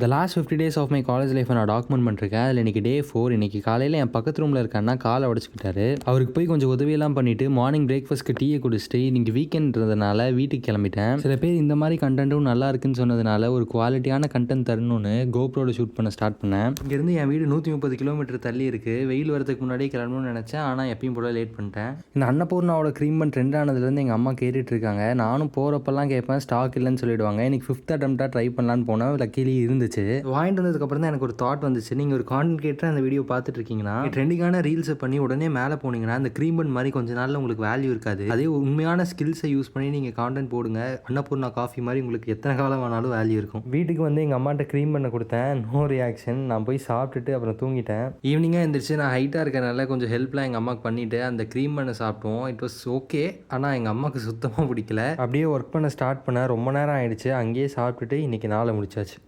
The last 50 days of my college லைஃப்பை நான் document பண்ணிருக்கேன். அதில் இன்றைக்கி டே 4. இன்றைக்கி காலையில் என் பக்கத்து ரூமில் இருக்க அண்ணா காலை உடச்சிக்கிட்டாரு. அவருக்கு போய் கொஞ்சம் உதவியெல்லாம் பண்ணிவிட்டு மார்னிங் பிரேக்ஃபாஸ்ட்க்கு டீயை குடிச்சிட்டு இன்றைக்கி வீக்கெண்ட்றதுனால வீட்டுக்கு கிளம்பிட்டேன். சில பேர் இந்த மாதிரி கண்டென்ட்டும் நல்லா இருக்குன்னு சொன்னதுனால ஒரு குவாலிட்டியான கண்டென்ட் தரணும்னு கோப்ரோவில் ஷூட் பண்ண ஸ்டார்ட் பண்ணேன். இங்கேருந்து என் வீடு 130 கிலோமீட்டர் தள்ளி இருக்குது. வெயில் வரதுக்கு முன்னாடியே கிளம்பணும்னு நினச்சேன். ஆனால் எப்பயும் போல லேட் பண்ணிட்டேன். இந்த அன்னபூர்ணாவோட க்ரீம் பன் ட்ரெண்ட் ஆனதுலேருந்து எங்கள் அம்மா கேட்டுட்டு இருக்காங்க. நானும் போகிறப்பெல்லாம் கேட்பேன், ஸ்டாக் இல்லைன்னு சொல்லிடுவாங்க. இன்றைக்கி 5th அட்டெம்ப்டாக ட்ரை பண்ணலான்னு போனேன். லக்கிலி இருந்துச்சு. வாங்கிட்டு வந்ததுக்கப்புறம் தான் எனக்கு ஒரு தாட் வந்துச்சு. நீங்கள் ஒரு கான்டென்ட் கிரியேட்டர் அந்த வீடியோ பார்த்துட்டு இருக்கீங்கன்னா ட்ரெண்டிங்கான ரீல்ஸை பண்ணி உடனே மேலே போனீங்கன்னா அந்த க்ரீம் பன் மாதிரி கொஞ்ச நாளில் உங்களுக்கு வேல்யூ இருக்காது. அதே உண்மையான ஸ்கில்ஸை யூஸ் பண்ணி நீங்கள் கான்டென்ட் போடுங்க. அன்னபூர்ணா காஃபி மாதிரி உங்களுக்கு எத்தனை காலம் ஆனாலும் வேல்யூ இருக்கும். வீட்டுக்கு வந்து எங்கள் அம்மாட்ட க்ரீம் பண்ண கொடுத்தேன். No reaction. நான் போய் சாப்பிட்டுட்டு அப்புறம் தூங்கிட்டேன். ஈவினிங்காக எழுந்திரிச்சு நான் ஹைட்டாக இருக்கனால கொஞ்சம் ஹெல்ப்லாம் எங்கள் அம்மாவுக்கு பண்ணிவிட்டு அந்த க்ரீம் பண்ண சாப்பிட்டோம். It was okay. ஆனால் எங்கள் அம்மாவுக்கு சுத்தமாக பிடிக்கல. அப்படியே ஒர்க் பண்ண ஸ்டார்ட் பண்ண ரொம்ப நேரம் ஆயிடுச்சு. அங்கேயே சாப்பிட்டுட்டு இன்றைக்கி நாளை முடிச்சாச்சு.